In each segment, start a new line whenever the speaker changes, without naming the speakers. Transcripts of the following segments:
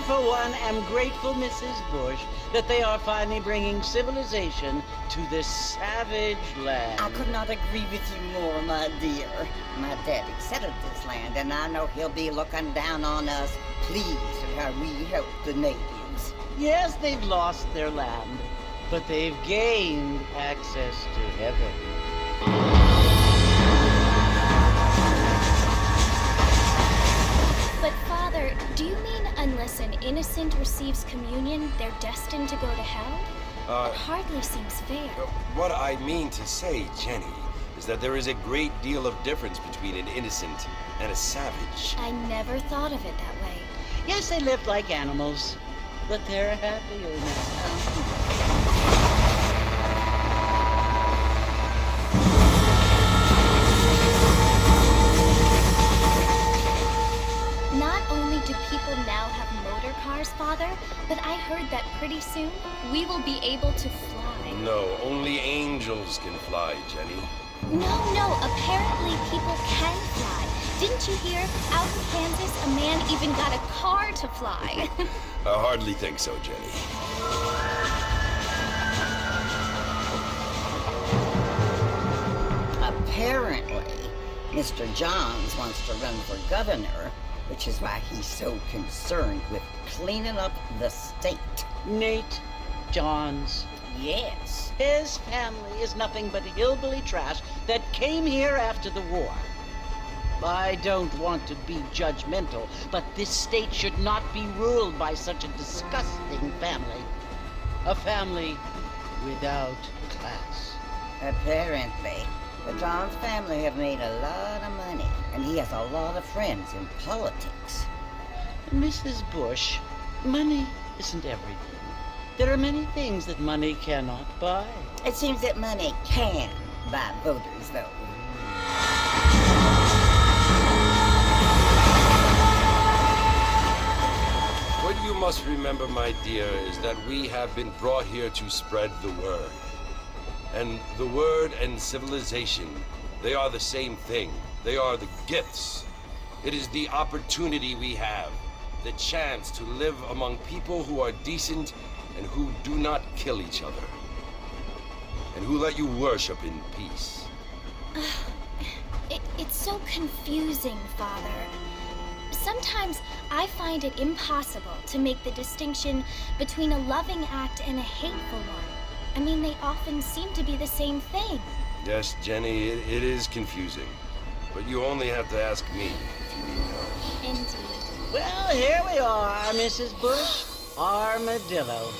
for one, am grateful, Mrs. Bush, that they are finally bringing civilization to this savage land.
I could not agree with you more, my dear. My daddy settled this land, and I know he'll be looking down on us, pleased at how we help the natives.
Yes, they've lost their land, but they've gained access to heaven.
But Father, do you mean unless an innocent receives communion, they're destined to go to hell? It hardly seems fair.
What I mean to say, Jenny, is that there is a great deal of difference between an innocent and a savage.
I never thought of it that way.
Yes, they lived like animals, but they're happier now.
Not only do people now have motor cars, Father, but I heard that pretty soon we will be able to fly.
No, only angels can fly, Jenny.
No, apparently people can fly. Didn't you hear? Out in Kansas, a man even got a car to fly.
I hardly think so, Jenny.
Apparently, Mr. Johns wants to run for governor, which is why he's so concerned with cleaning up the state.
Nate Johns.
Yes.
His family is nothing but hillbilly trash that came here after the war. I don't want to be judgmental, but this state should not be ruled by such a disgusting family. A family without class.
Apparently, the Johns family have made a lot of money, and he has a lot of friends in politics.
Mrs. Bush, money isn't everything. There are many things that money cannot buy.
It seems that money can buy voters, though.
What you must remember, my dear, is that we have been brought here to spread the word. And the word and civilization, they are the same thing. They are the gifts. It is the opportunity we have, the chance to live among people who are decent and who do not kill each other, and who let you worship in peace.
It's so confusing, Father. Sometimes I find it impossible to make the distinction between a loving act and a hateful one. I mean, they often seem to be the same thing.
Yes, Jenny, it is confusing. But you only have to ask me if you need help.
Indeed.
Well, here we are, Mrs. Bush. Armadillo.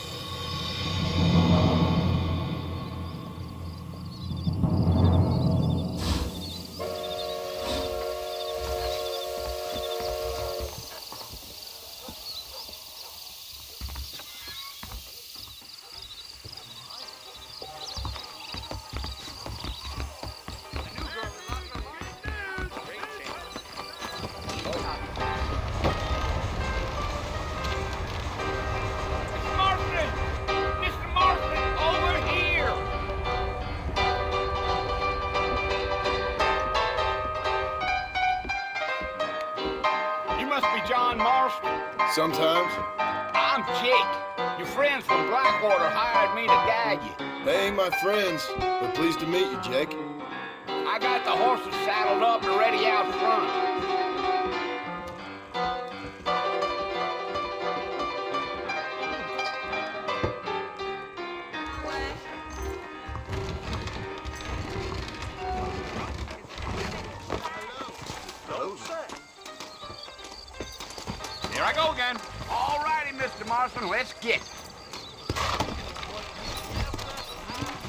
John Marston?
Sometimes.
I'm Jake. Your friends from Blackwater hired me to guide you.
They ain't my friends, but pleased to meet you, Jake.
I got the horses saddled up and ready out front. Here I go again. All righty, Mr. Marston, let's get it.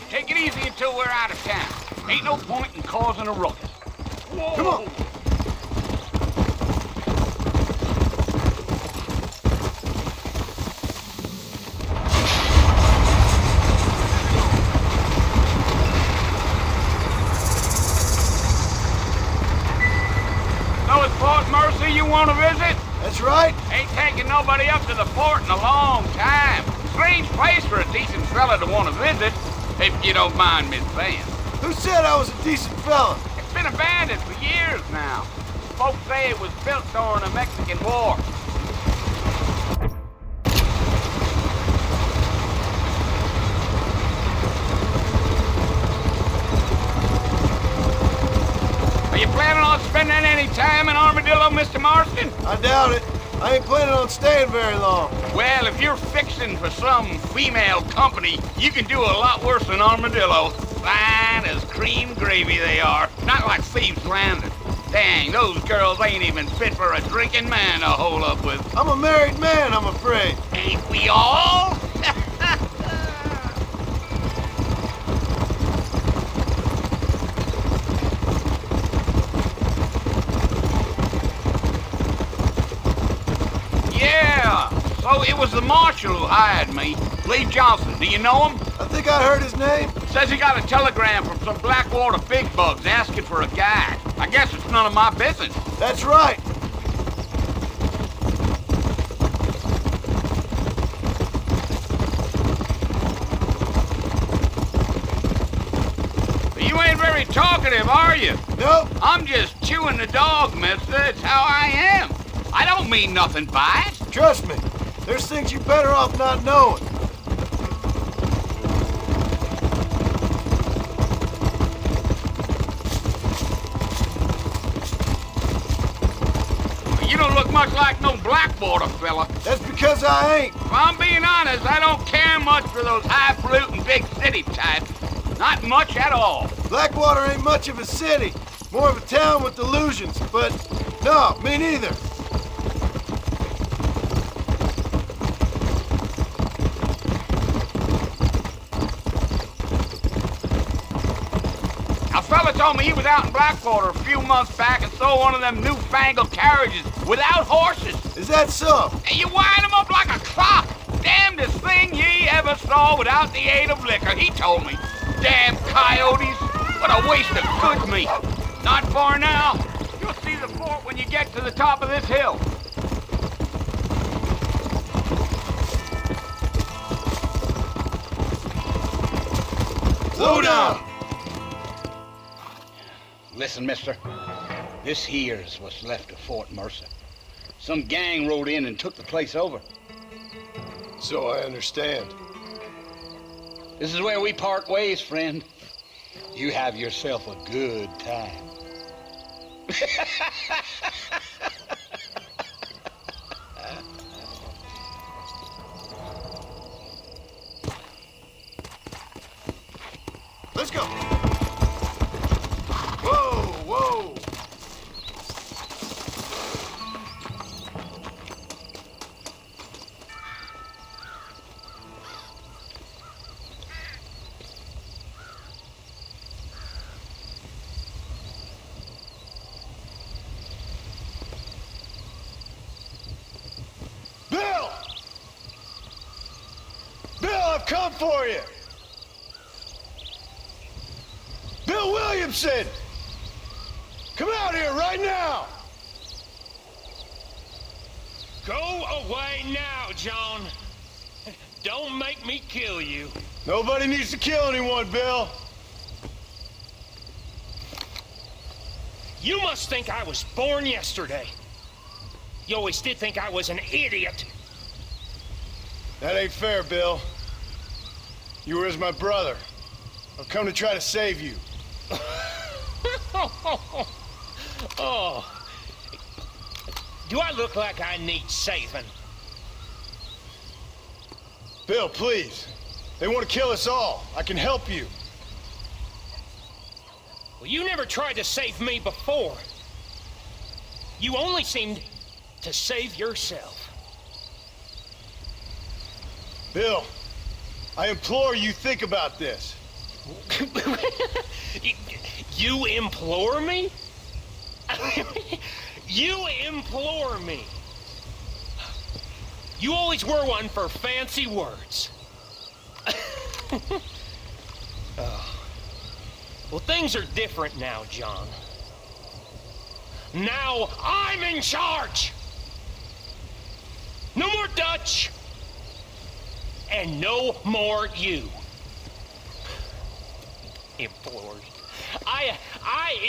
Take it easy until we're out of town. Ain't no point in causing a ruckus. Whoa. Come on. So it's Fort Mercy you want to visit?
That's right.
Ain't taking nobody up to the fort in a long time. Strange place for a decent fella to want to visit, if you don't mind me saying.
Who said I was a decent fella?
It's been abandoned for years now. Folks say it was built during the Mexican War. great time in Armadillo, Mr. Marston?
I doubt it. I ain't planning on staying very long.
Well, if you're fixing for some female company, you can do a lot worse than Armadillo. Fine as cream gravy they are. Not like Thieves Landing. Dang, those girls ain't even fit for a drinking man to hole up with.
I'm a married man, I'm afraid.
Ain't we all? Yeah, so it was the marshal who hired me. Lee Johnson, do you know him?
I think I heard his name.
Says he got a telegram from some Blackwater big bugs asking for a guide. I guess it's none of my business.
That's right.
You ain't very talkative, are you?
Nope.
I'm just chewing the dog, mister. It's how I am. I don't mean nothing by it.
Trust me. There's things you're better off not knowing.
You don't look much like no Blackwater fella.
That's because I ain't.
If I'm being honest, I don't care much for those highfalutin big city types. Not much at all.
Blackwater ain't much of a city. More of a town with illusions, but no, me neither.
A fella told me he was out in Blackwater a few months back and saw one of them newfangled carriages without horses.
Is that so?
And you wind them up like a clock. Damnedest thing ye ever saw without the aid of liquor, he told me. Damn coyotes. What a waste of good meat. Not far now. You'll see the fort when you get to the top of this hill.
Slow down.
Listen, mister. This here's what's left of Fort Mercer. Some gang rode in and took the place over.
So I understand.
This is where we part ways, friend. You have yourself a good time.
Let's go. Whoa, whoa. Bill! Bill, I've come for you! Bill Williamson! Come out here right now!
Go away now, John. Don't make me kill you.
Nobody needs to kill anyone, Bill.
You must think I was born yesterday. You always did think I was an idiot.
That ain't fair, Bill. You were as my brother. I've come to try to save you.
Oh. Do I look like I need saving?
Bill, please. They want to kill us all. I can help you.
Well, you never tried to save me before. You only seemed to save yourself.
Bill, I implore you think about this.
You implore me? You implore me. You always were one for fancy words. Well, things are different now, John. Now I'm in charge. No more Dutch. And no more you. Implores. I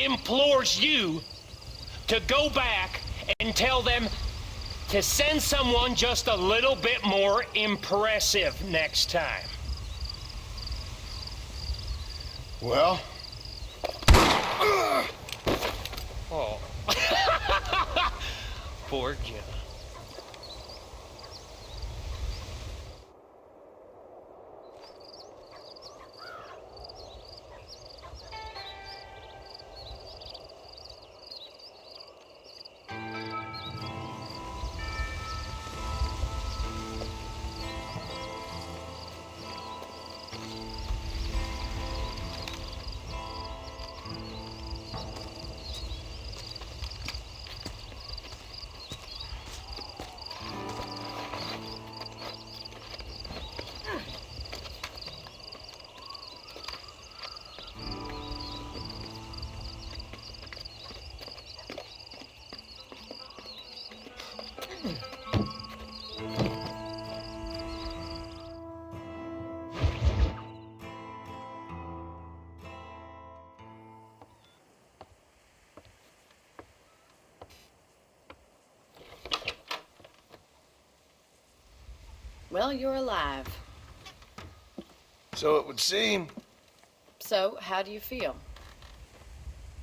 implores you to go back and tell them to send someone just a little bit more impressive next time.
Well?
Oh. Borgia.
Well, you're alive.
So it would seem.
So, how do you feel?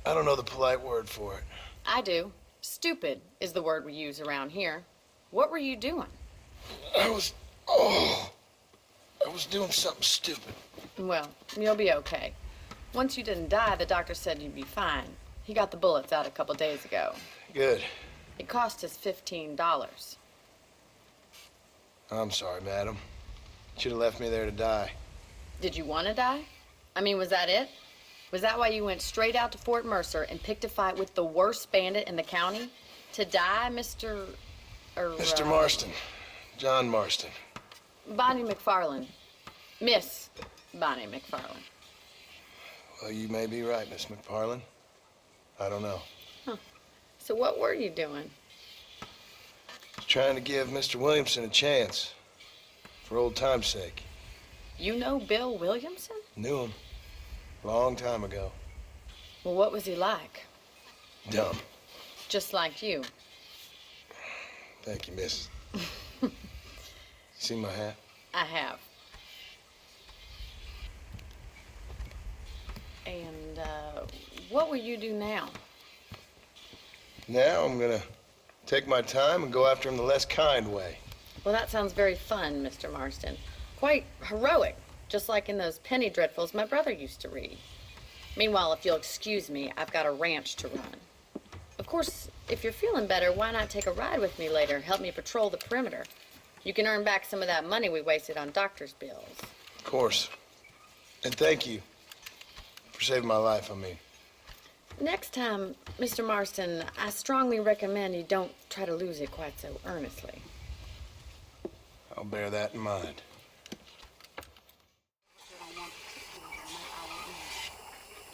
I don't know the polite word for it.
I do. Stupid is the word we use around here. What were you doing?
I was doing something stupid.
Well, you'll be okay. Once you didn't die, the doctor said you'd be fine. He got the bullets out a couple days ago.
Good.
It cost us $15.
I'm sorry, madam. Should have left me there to die.
Did you want to die? I mean, was that it? Was that why you went straight out to Fort Mercer and picked a fight with the worst bandit in the county? To die, Mr.
Mr. Marston. John Marston.
Bonnie McFarland. Miss Bonnie McFarland.
Well, you may be right, Miss McFarland. I don't know.
So what were you doing?
Trying to give Mr. Williamson a chance. For old time's sake.
You know Bill Williamson?
Knew him. Long time ago.
Well, what was he like?
Dumb.
Just like you.
Thank you, miss. See my hat?
I have. And, what will you do now?
Now I'm gonna take my time and go after him the less kind way.
Well, that sounds very fun, Mr. Marston. Quite heroic, just like in those penny dreadfuls my brother used to read. Meanwhile, if you'll excuse me, I've got a ranch to run. Of course, if you're feeling better, why not take a ride with me later? Help me patrol the perimeter. You can earn back some of that money we wasted on doctor's bills.
Of course. And thank you for saving my life, I mean.
Next time, Mr. Marston, I strongly recommend you don't try to lose it quite so earnestly.
I'll bear that in mind.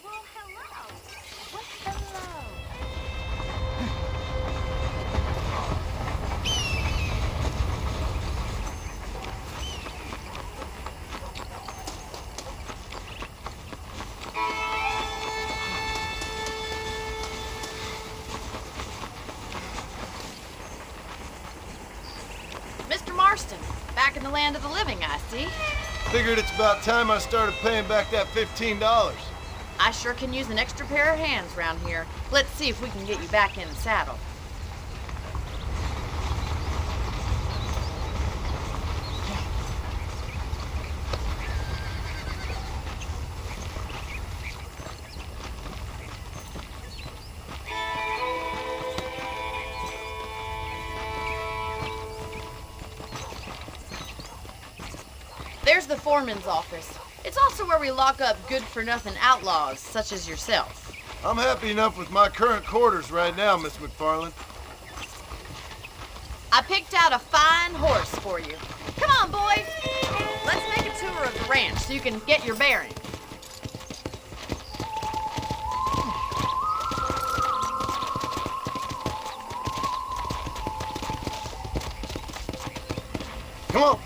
Well, hello. What's hello?
Mr. Marston, back in the land of the living, I see.
Figured it's about time I started paying back that $15.
I sure can use an extra pair of hands around here. Let's see if we can get you back in the saddle. There's the foreman's office. It's also where we lock up good-for-nothing outlaws, such as yourself.
I'm happy enough with my current quarters right now, Miss McFarland.
I picked out a fine horse for you. Come on, boys. Let's make a tour of the ranch so you can get your bearings.
Come on.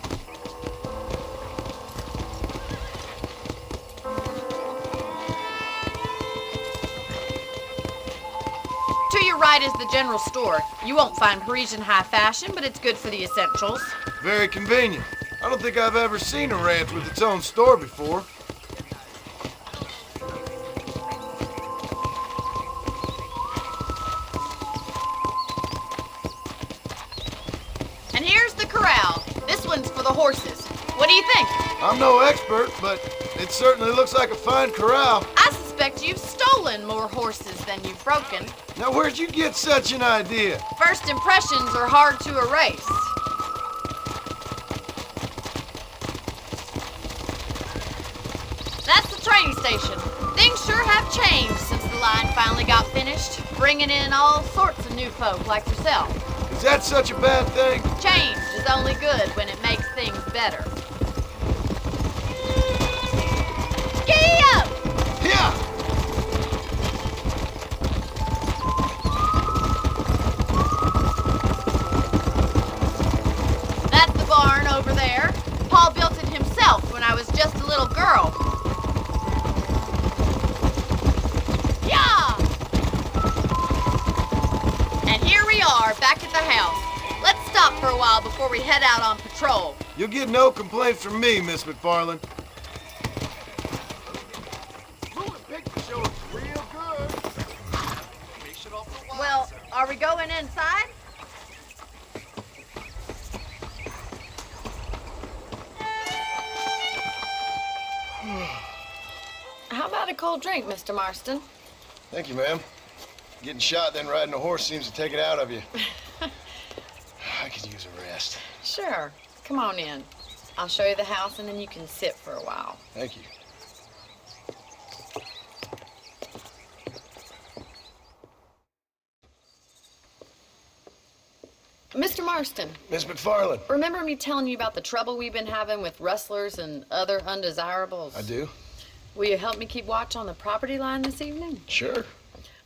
To your right is the general store. You won't find Parisian high fashion, but it's good for the essentials.
Very convenient. I don't think I've ever seen a ranch with its own store before.
horses. What do you think?
I'm no expert, but it certainly looks like a fine corral.
I suspect you've stolen more horses than you've broken.
Now, where'd you get such an idea?
First impressions are hard to erase. That's the train station. Things sure have changed since the line finally got finished, bringing in all sorts of new folk like yourself.
Is that such a bad thing?
Change is only good when it makes things better. Giddy up!
Yeah!
That's the barn over there. Paul built it himself when I was just a little girl. Yeah! And here we are, back at the house. Let's stop for a while before we head out on patrol.
You'll get no complaints from me, Miss McFarland.
Well, are we going inside? How about a cold drink, Mr. Marston?
Thank you, ma'am. Getting shot, then riding a horse seems to take it out of you. I could use a rest.
Sure. Come on in. I'll show you the house and then you can sit for a while.
Thank you.
Mr. Marston,
Miss McFarland.
remember me telling you about the trouble we've been having with rustlers and other undesirables?
I do?
Will you help me keep watch on the property line this evening?
Sure.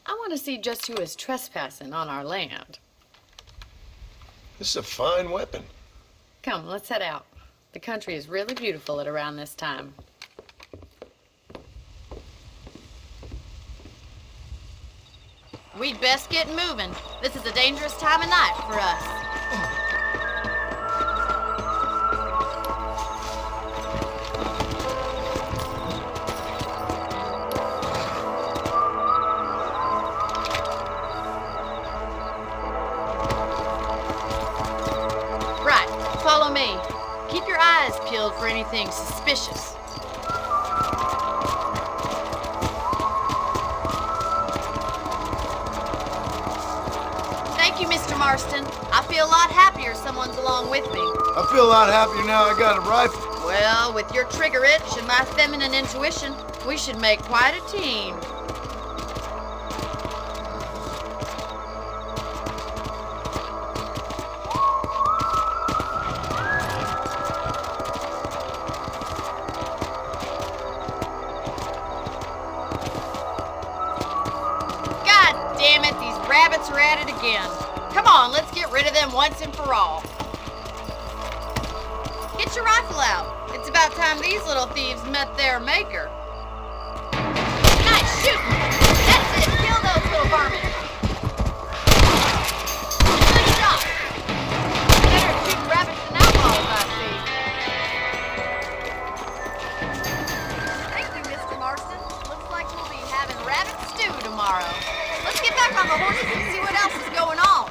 I want to see just who is trespassing on our land.
This is a fine weapon.
Come, let's head out. The country is really beautiful at around this time. We'd best get moving. This is a dangerous time of night for us. Right, follow me. Keep your eyes peeled for anything suspicious. Thank you, Mr. Marston. I feel a lot happier someone's along with me.
I feel a lot happier now I got a rifle.
Well, with your trigger itch and my feminine intuition, we should make quite a team. God damn it, these rabbits are at it again. Come on, let's get rid of them once and for all. Get your rifle out. It's about time these little thieves met their maker. Nice shooting! That's it! Kill those little vermin! Good shot! Better at shooting rabbits than outlaws, I see. Thank you, Mr. Marston. Looks like we'll be having rabbit stew tomorrow. Let's get back on the horses and see what else is going on.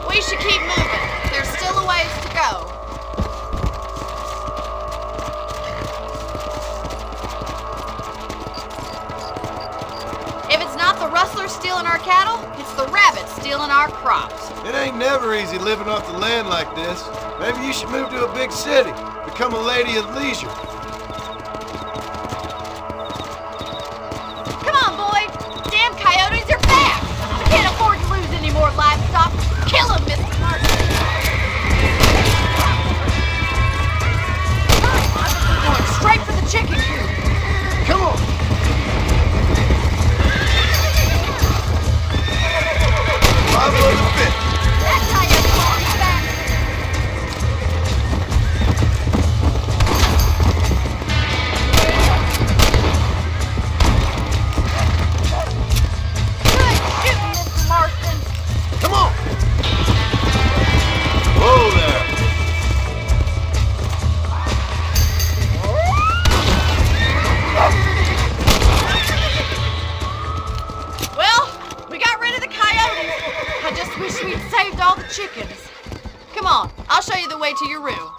We should keep moving. There's still a ways to go. If it's not the rustlers stealing our cattle, it's the rabbits stealing our crops.
It ain't never easy living off the land like this. Maybe you should move to a big city. Become a lady of leisure.
Come on, boy. Damn coyotes are back. We can't afford to lose any more livestock. Kill them, Mr. Marston. We're going straight for the chicken coop.
Come on! Survival of the fit.
That coyote won't be back. chickens. Come on, I'll show you the way to your room.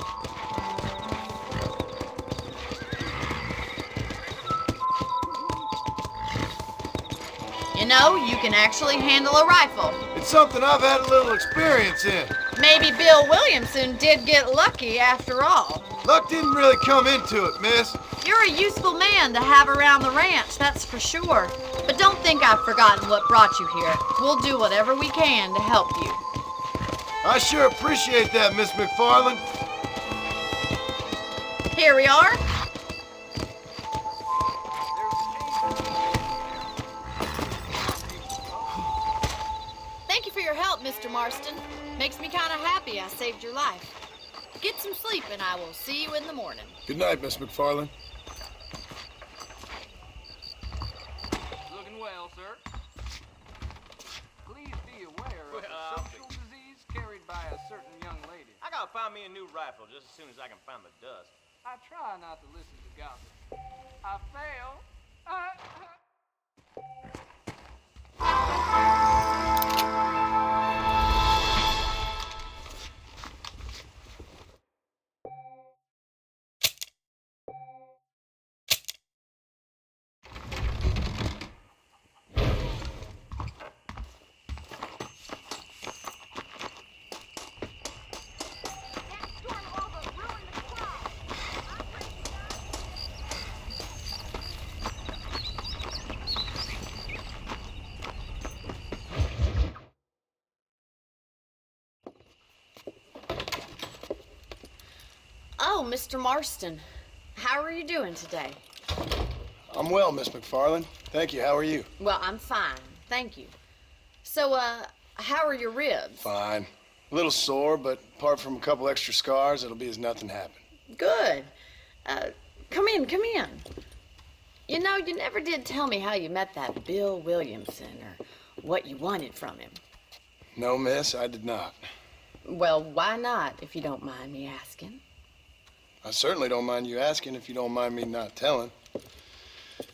You know, you can actually handle a rifle.
It's something I've had a little experience in.
Maybe Bill Williamson did get lucky after all.
Luck didn't really come into it, miss.
You're a useful man to have around the ranch, that's for sure. But don't think I've forgotten what brought you here. We'll do whatever we can to help you.
I sure appreciate that, Miss McFarland.
Here we are. Thank you for your help, Mr. Marston. Makes me kind of happy I saved your life. Get some sleep and I will see you in the morning.
Good night, Miss McFarland.
Looking well, sir. Please be aware of a social disease carried by a certain young lady.
I gotta find me a new rifle just as soon as I can find the dust.
I try not to listen to gossip. I fail.
Oh, Mr. Marston. How are you doing today?
I'm well, Miss McFarland. Thank you. How are you?
Well, I'm fine. Thank you. So, how are your ribs?
Fine. A little sore, but apart from a couple extra scars, it'll be as nothing happened.
Good. Come in, come in. You know, you never did tell me how you met that Bill Williamson or what you wanted from him.
No, miss, I did not.
Well, why not, if you don't mind me asking?
I certainly don't mind you asking if you don't mind me not telling.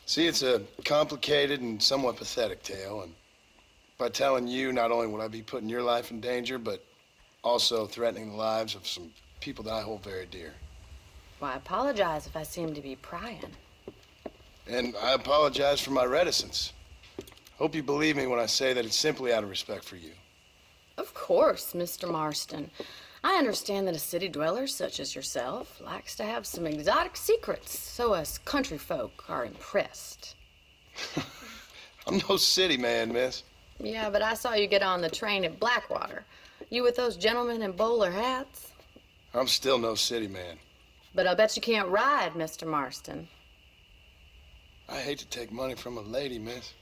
See, it's a complicated and somewhat pathetic tale, and by telling you, not only would I be putting your life in danger, but also threatening the lives of some people that I hold very dear.
Well, I apologize if I seem to be prying.
And I apologize for my reticence. Hope you believe me when I say that it's simply out of respect for you.
Of course, Mr. Marston. I understand that a city dweller such as yourself likes to have some exotic secrets, so us country folk are impressed.
I'm no city man, miss.
Yeah, but I saw you get on the train at Blackwater. You with those gentlemen in bowler hats?
I'm still no city man.
But I bet you can't ride, Mr. Marston.
I hate to take money from a lady, miss.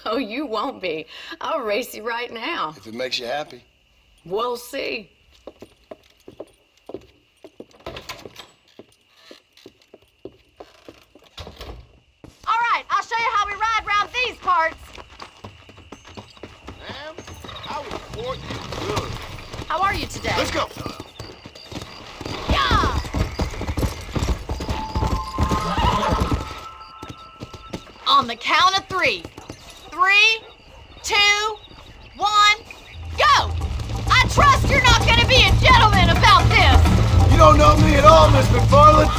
Oh, you won't be. I'll race you right now.
If it makes you happy.
We'll see. All right, I'll show you how we ride round these parts.
Ma'am, I will report you good.
How are you today?
Let's go.
Yeah! On the count of 3. 3, 2, 1, go! I trust you're not gonna be a gentleman about this!
You don't know me at all, Miss McFarland.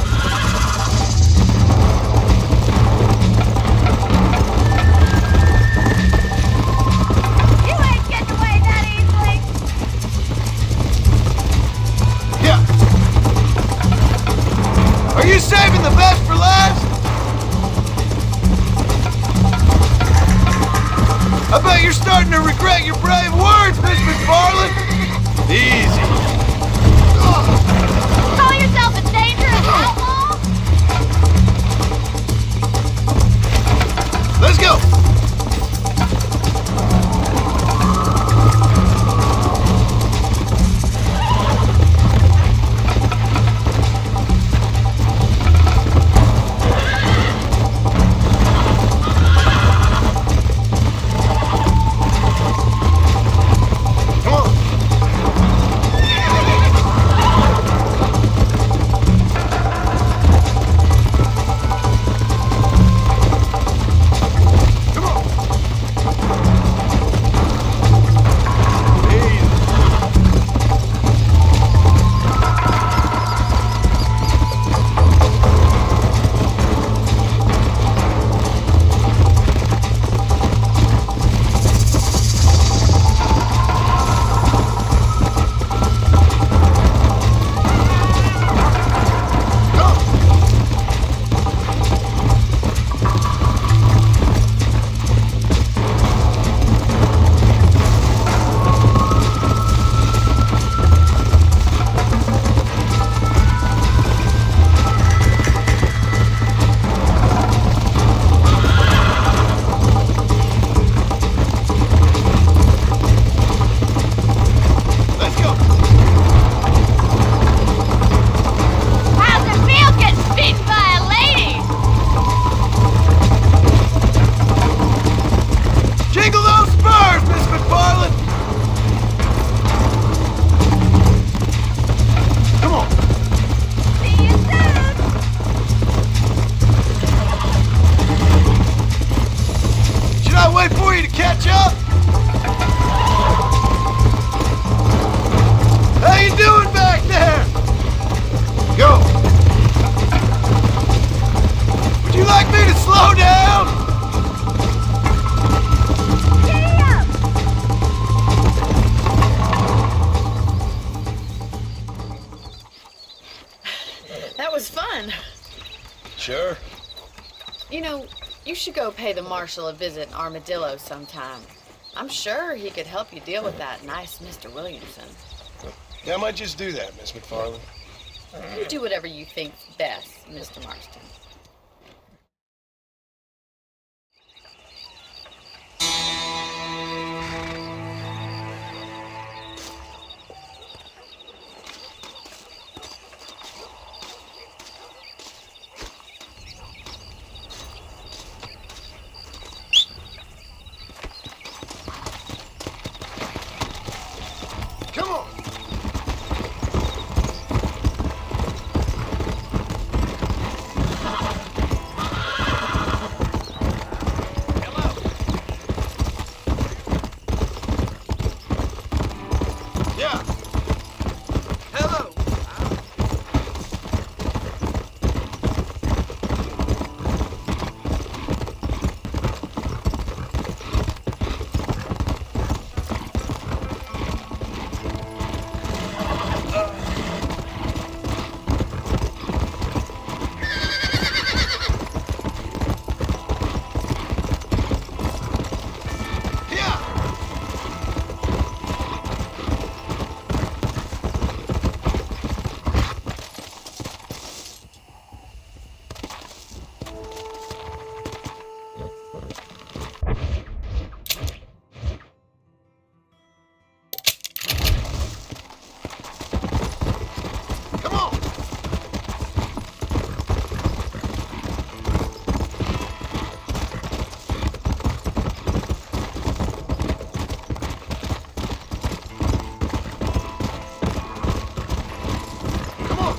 You ain't getting away that easily!
Yeah. Are you saving the best for last? I bet you're starting to regret your brave words, Miss McFarland. Easy.
Call yourself a dangerous outlaw?
Let's go. me to catch up? How you doing back there? Go. Would you like me to slow down?
That was fun.
Sure.
You know, you should go pay the marshal a visit in Armadillo sometime. I'm sure he could help you deal with that nice Mr. Williamson.
Yeah, I might just do that, Miss McFarland.
You do whatever you think's best, Mr. Marston.
Come on. Yeah. Hello. Yeah. Come on. Come on.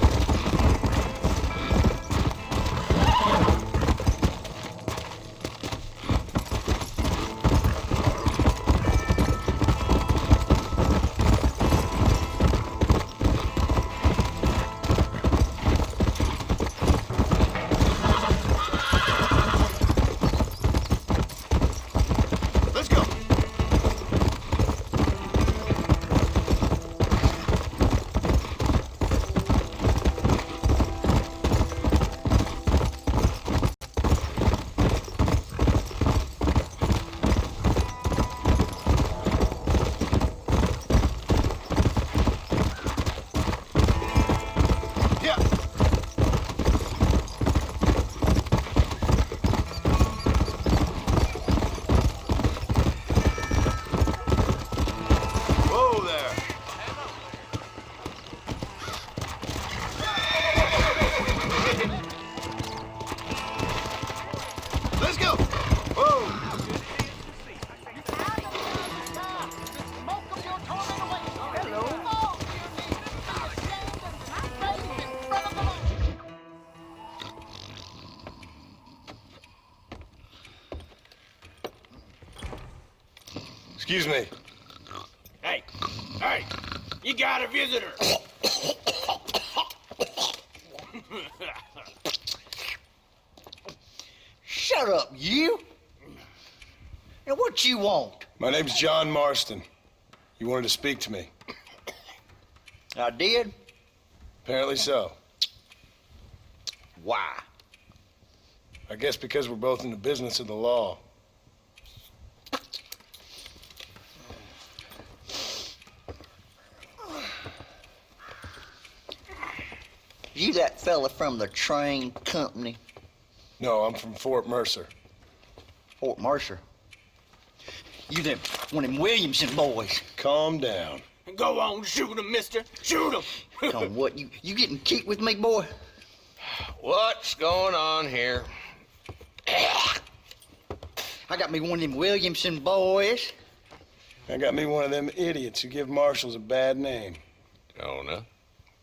Let's go. Yeah. Whoa there. Let's go. Whoa. Excuse me.
Hey, hey, you got a visitor.
Shut up, you! Now, what you want?
My name's John Marston. You wanted to speak to me.
I did?
Apparently so.
Why?
I guess because we're both in the business of the law.
You that fella from the train company?
No, I'm from Fort Mercer.
Fort Mercer? You them, one of them Williamson boys.
Calm down.
Go on, shoot him, mister. Shoot him.
Come on, what, you getting kicked with me, boy?
What's going on here?
I got me one of them Williamson boys.
I got me one of them idiots who give marshals a bad name.
Jonah,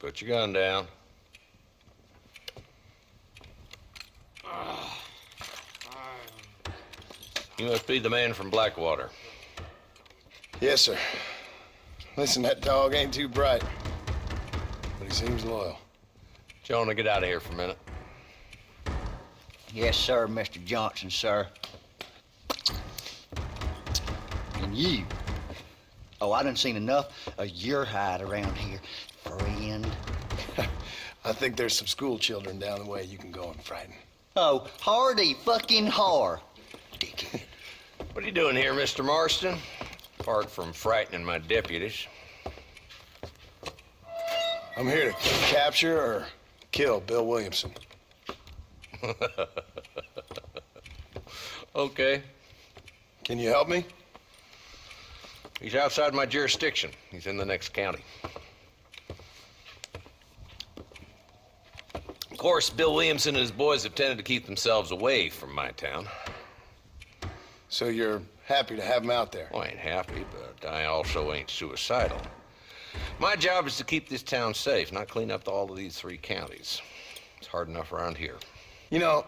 put your gun down. You must be the man from Blackwater.
Yes, sir. Listen, that dog ain't too bright, but he seems loyal.
Jonah, get out of here for a minute.
Yes, sir, Mr. Johnson, sir. And you. Oh, I done seen enough of your hide around here, friend.
I think there's some school children down the way you can go and frighten.
Oh, hardy fucking har. Dickhead.
What are you doing here, Mr. Marston? Apart from frightening my deputies.
I'm here to capture or kill Bill Williamson.
Okay.
Can you help me?
He's outside my jurisdiction. He's in the next county. Of course, Bill Williamson and his boys have tended to keep themselves away from my town.
So you're happy to have him out there?
Well, I ain't happy, but I also ain't suicidal. My job is to keep this town safe, not clean up all of these 3 counties. It's hard enough around here.
You know,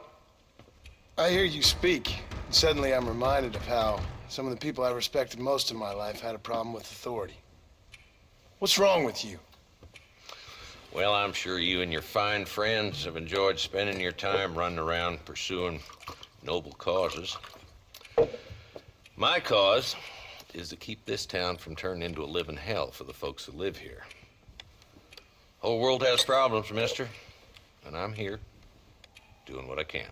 I hear you speak, and suddenly I'm reminded of how some of the people I respected most in my life had a problem with authority. What's wrong with you?
Well, I'm sure you and your fine friends have enjoyed spending your time running around pursuing noble causes. My cause is to keep this town from turning into a living hell for the folks who live here. Whole world has problems, mister, and I'm here doing what I can.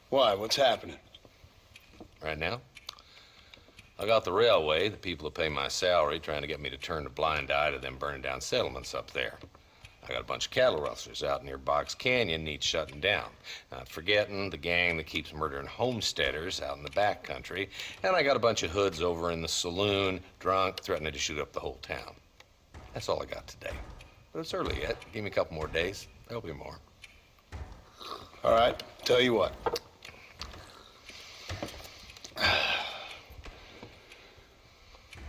Why? What's happening?
Right now, I got the railway, the people who pay my salary, trying to get me to turn a blind eye to them burning down settlements up there. I got a bunch of cattle rustlers out near Box Canyon needs shutting down. Not forgetting the gang that keeps murdering homesteaders out in the back country. And I got a bunch of hoods over in the saloon, drunk, threatening to shoot up the whole town. That's all I got today. But it's early yet. Give me a couple more days. There'll be more.
All right, tell you what.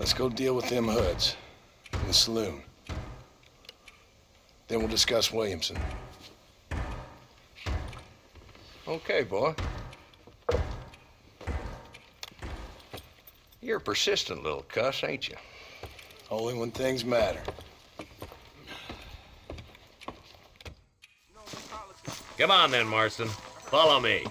Let's go deal with them hoods in the saloon. Then we'll discuss Williamson.
Okay, boy. You're a persistent little cuss, ain't you?
Only when things matter.
Come on then, Marston. Follow me.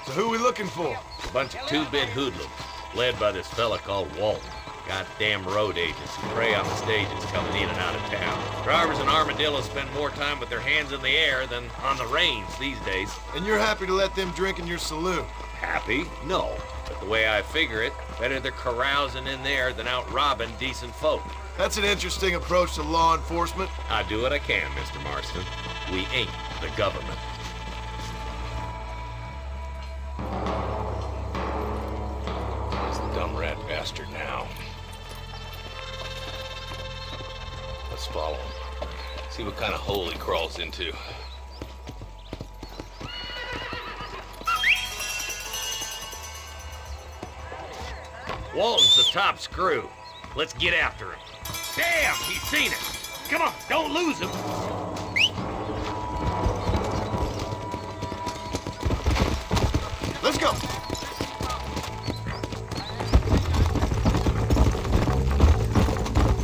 So who are we looking for?
A bunch of 2-bit hoodlums, led by this fella called Walton. Goddamn road agents who prey on the stages coming in and out of town. Drivers and armadillos spend more time with their hands in the air than on the reins these days.
And you're happy to let them drink in your saloon?
Happy? No. But the way I figure it, better they're carousing in there than out robbing decent folk.
That's an interesting approach to law enforcement.
I do what I can, Mr. Marston. We ain't the government.
He's the dumb rat bastard now. Let's follow him. See what kind of hole he crawls into.
Walton's the top screw. Let's get after him. Damn, he's seen it. Come on, don't lose him.
Let's go.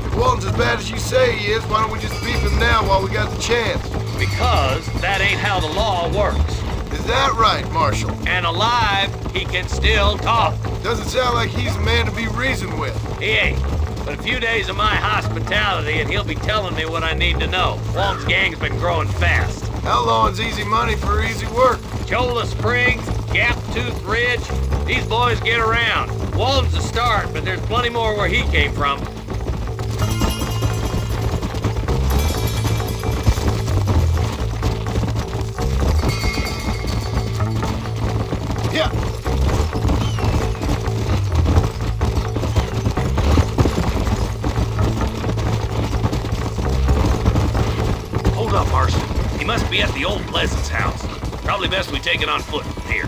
If Walton's as bad as you say he is, why don't we just beef him now while we got the chance?
Because that ain't how the law works.
Is that right, Marshal?
And alive, he can still talk.
Doesn't sound like he's a man to be reasoned with.
He ain't. But a few days of my hospitality and he'll be telling me what I need to know. Walton's gang's been growing fast.
How long's easy money for easy work?
Cholla Springs, Gap Tooth Ridge, these boys get around. Walton's the start, but there's plenty more where he came from.
Yeah.
Hold up, Marston. He must be at the old Pleasance house. Probably best we take it on foot from here.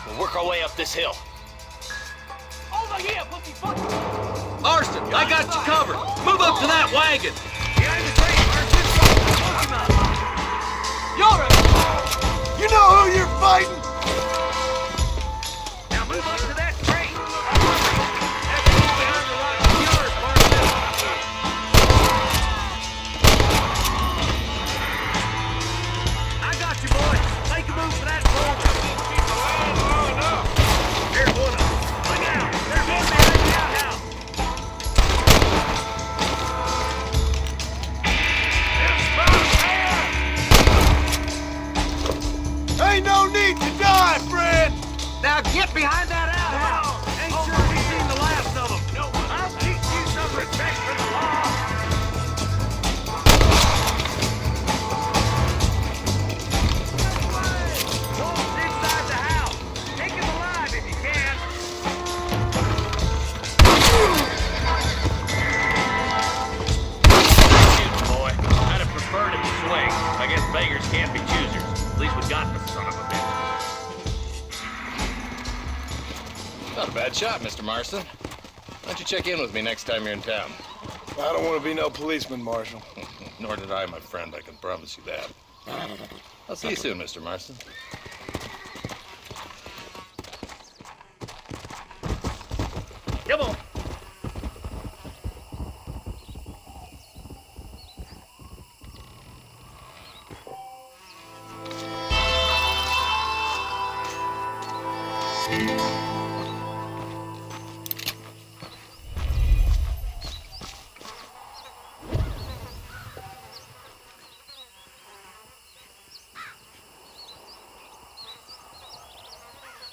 We'll work our way up this hill.
Over here, what the fuck?
Marston, I got you covered. Move up to that wagon.
Behind the train, Marston. Smoke him out.
You know who you're fighting?
Now move up to that train. That's behind the rock. Yours, Marston. I got you, boys. Make a move for that boulder. Keep the line long enough. Here's one of them. Look out. There's one behind the outhouse.
Ain't no need to die, friend!
Now get behind that outhouse! Ain't sure we've seen the last of them. No, I'll teach you some respect for the law. Wolf's inside the house. Take him alive if you can.
Shoot, boy. I'd have preferred him to swing. I guess beggars can't be choosers. At least we got the son of a bitch.
Not a bad shot, Mr. Marston. Why don't you check in with me next time you're in town?
I don't want to be no policeman, Marshal.
Nor did I, my friend. I can promise you that. I'll see you soon, Mr. Marston.
Come on.